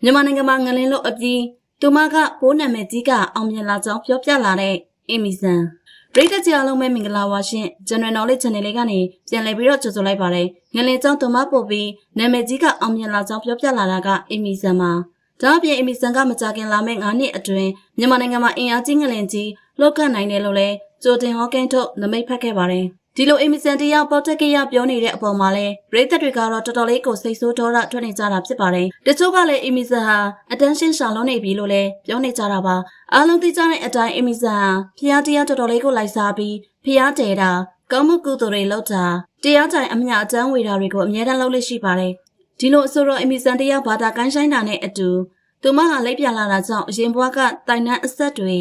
မြန်မာနိုင်ငံမှာငလင်းလို့အပြီးသူမကပိုးနာမည်ကြီးကအောင်မြင်လာကြောင်းပြောပြလာတဲ့အီမီဆန်ပရိသတ်ကြီးအားလုံးပဲမင်္ဂလာပါရှင် General Knowledge Channel လေးကနေပြန်လည်ပြီးတော့ကြိုဆိုလိုက်ပါတယ်ငလင်းကြောင့်သူမပို့ပြီးနာမည်ကြီးကအောင်မြင်လာကြောင်းပြောပြလာတာကအီမီဆန်မှာဒါအပြင်အီမီဆန်ကမကြခင်လာမယ့်9နှစ်အတွင်းမြန်မာနိုင်ငံမှာအင်အားကြီးငလင်းကြီးလောက်ခတ်နိုင်တယ်လို့လဲကြိုတင်ဟောကိန်းထုတ်နမိတ်ဖက်ခဲ့ပါတယ်ဒီလိုအီမီဆန်တရားပေါတက်ကြီးရပြောနေတဲ့အပေါ်မှာလဲပရိသတ်တွေကတော့တော်တော်လေးကိုစိတ်ဆိုးဒေါသထွက်နေကြတာဖြစ်ပါတယ်တချို့ကလည်းအီမီဆန်ဟာအတန်းရှင်းရှာလုံးနေပြီလို့လဲပြောနေကြတာပါအားလုံးသိကြတဲ့အတိုင်းအီမီဆန်ဟာဖျားတရားတော်တော်လေးကိုလိုက်စားပြီးဖျားတဲတာကောင်းမှုကုသိုလ်တွေလုပ်တာတရားတိုင်အမျှအတန်းဝေတာတွေကိုအမြဲတမ်းလုပ်လို့ရှိပါတယ်ဒီလိုအဆိုတော့အီမီဆန်တရားဘာသာကိုင်းဆိုင်တာနဲ့အတူသူမဟာလိုက်ပြလာတာကြောင့်အရင်ဘဝကတိုင်နှံအဆက်တွေ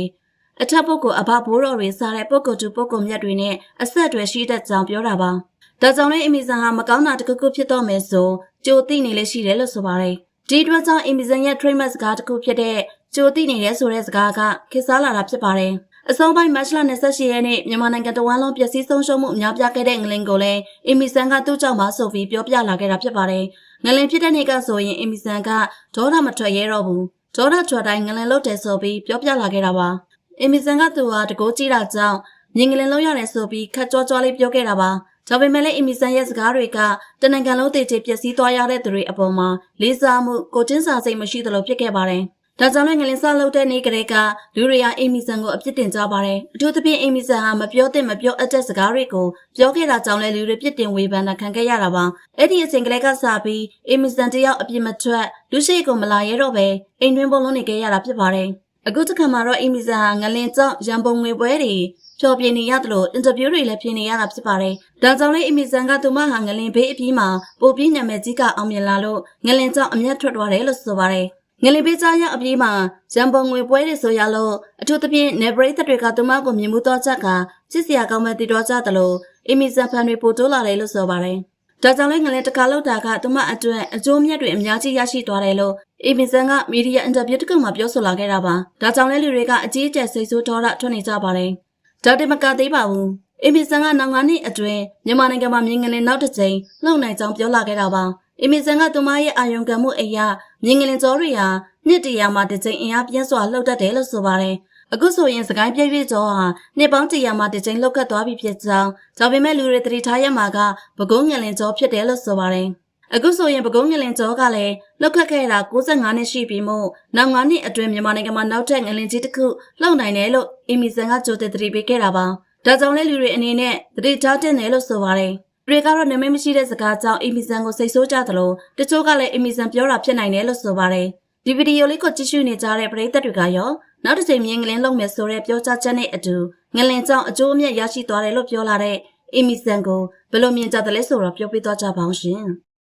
အထက်ပုဂ္ဂိုလ်အဘဘိုးတော်တွေစားတဲ့ပုဂ္ဂိုလ်တူပုဂ္ဂိုလ်မြတ်တွေနဲ့အဆက်တွေရှိတဲ့ကြောင်ပြောတာပါ။ဒါကြောင့်လည်းအီမီဆန်ဟာမကောင်းတာတစ်ခုခုဖြစ်တော့မယ်ဆိုကြိုသိနေလေရှိတယ်လို့ဆိုပါတယ်။ဒီအတွက်ကြောင့်အီမီဆန်ရဲ့ trademark စကားတစ်ခုဖြစ်တဲ့ကြိုသိနေတယ်ဆိုတဲ့စကားကခေတ်စားလာတာဖြစ်ပါတယ်။အစောပိုင်းမတ်လ28ရက်နေ့မြန်မာနိုင်ငံတဝန်းလုံးပျက်စီးဆုံးရှုံးမှုအများပြားခဲ့တဲ့ငလင်ကိုလည်းအီမီဆန်ကသူ့ကြောင့်ပါဆိုပြီးပြောပြလာခဲ့တာဖြစ်ပါတယ်။ငလင်ဖြစ်တဲ့နေ့ကဆိုရင်အီမီဆန်ကဒေါသမထွက်ရဲတော့ဘူး။ဒေါသထွက်တိုင်းငလင်လုတ်တယ်ဆိုပြီးပြောပြလာခဲ့တာပါ။အီမီဆန်ကသူဟာတကိုးကြီးတာကြောင့်မြင်ကလေးလုံးရတယ်ဆိုပြီးခက်ကြောကြောလေးပြောခဲ့တာပါဒါပေမဲ့လည်းအီမီဆန်ရဲ့စကားတွေကတနင်္ဂနွေလုံးတည်တည်ပျက်စီးသွားရတဲ့သူတွေအပေါ်မှာလေးစားမှုကိုချင်းစာစိတ်မရှိသလိုဖြစ်ခဲ့ပါတယ်ဒါကြောင့်လည်းငလင်းစားလုပ်တဲ့နေ့ကလေးကလူတွေဟာအီမီဆန်ကိုအပြစ်တင်ကြပါတယ်အထူးသဖြင့်အီမီဆန်ဟာမပြောသင့်မပြောအပ်တဲ့စကားတွေကိုပြောခဲ့တာကြောင့်လည်းလူတွေပြစ်တင်ဝေဖန်တာခံခဲ့ရတာပါအဲ့ဒီအချိန်ကလေးကစပြီးအီမီဆန်တယောက်အပြစ်မထွက်လူရှိကိုမလာရဲတော့ပဲအိမ်တွင်းပုံလုံးနေခဲ့ရတာဖြစ်ပါတယ်အခုတစ်ခါမှာတော့အီမီဆန်ဟာငလင်ကြောင့်ရန်ပုံငွေပွဲတွေဖြောပြနေရတယ်လို့အင်တာဗျူးတွေလည်းပြင်နေရတာဖြစ်ပါတယ်။ဒါကြောင့်လည်းအီမီဆန်ကသူမဟာငလင်ဘေးအပြီးမှာပိုပြီးနာမည်ကြီးကအောင်မြင်လာလို့ငလင်ကြောင့်အမျက်ထွက်သွားတယ်လို့ဆိုပါတယ်။ငလင်ဘေးကြားရောက်အပြီးမှာရန်ပုံငွေပွဲတွေဆိုရလို့အထူးသဖြင့်နေပရိသတ်တွေကသူမကိုမြင်မှုတော့ချက်ကချစ်စရာကောင်းမဲ့တည်တော်ကြတယ်လို့အီမီဆန်ဖန်တွေပို့တိုးလာတယ်လို့ဆိုပါတယ်။ဒါကြောင့်လည်းငလင်တစ်ခါလောက်တာကသူမအတွက်အကျိုးမြတ်တွေအများကြီးရရှိသွားတယ်လို့အီမီဆန်ကမီဒီယာအင်တာဗျူးတစ်ခုမှာပြောဆိုလာခဲ့တာပါ။ဒါကြောင့်လည်းလူတွေကအကြီးအကျယ်စိတ်ဆိုးဒေါသထွက်နေကြပါတယ်။ဒါတင်မကသေးပါဘူး။အီမီဆန်ကနောက်9နှစ်အတွင်းမြန်မာနိုင်ငံမှာမြင်းငလင်နောက်တစ်ကြိမ်လှုပ်နိုင်ကြောင်းပြောလာခဲ့တာပါ။အီမီဆန်ကသူမရဲ့အာယုံခံမှုအရာမြင်းငလင်ကြောတွေဟာနှစ်တရာမှာတစ်ကြိမ်အင်အားပြင်းစွာလှုပ်တတ်တယ်လို့ဆိုပါတယ်။အခုဆိုရင်စကိုင်းပြည့်ပြည့်ကျော်ဟာနှစ်ပေါင်း100မှာတစ်ကြိမ်လှုပ်ခတ်သွားပြီဖြစ်ကြောင်းဒါပေမဲ့လူတွေသတိထားရမှာကပဲခူးငလင်ကျော်ဖြစ်တယ်လို့ဆိုပါတယ်။အခုဆိုရင်ပဲခူးငလင်ကျော်ကလည်းလောက်ခတ်ခဲ့တာ65နှစ်ရှိပြီမို့နောက်9နှစ်အတွင်းမြန်မာနိုင်ငံမှာနောက်ထပ်ငလင်ကြီးတစ်ခုလှုပ်နိုင်တယ်လို့အီမီဆန်ကကြိုတင်သတိပေးခဲ့တာပါဒါကြောင့်လည်းလူတွေအနေနဲ့သတိထားတင်တယ်လို့ဆိုပါတယ်တွေကတော့နာမည်မရှိတဲ့စကားကြောင့်အီမီဆန်ကိုစိတ်ဆိုးကြသလိုတချို့ကလည်းအီမီဆန်ပြောတာဖြစ်နိုင်တယ်လို့ဆိုပါတယ်ဒီဗီဒီယိုလေးကိုကြည့်ရှုနေကြတဲ့ပရိသတ်တွေကရောနောက်တစ်ချိန်မြင်းငလင်းလုံးမယ်ဆိုတဲ့ပြောကြားချက်နဲ့အတူငလင်ကြောင့်အကျိုးအမြတ်ရရှိသွားတယ်လို့ပြောလာတဲ့အီမီဆန်ကိုဘယ်လိုမြင်ကြသလဲဆိုတော့ပြောပြသွားကြပါအောင်ရှင်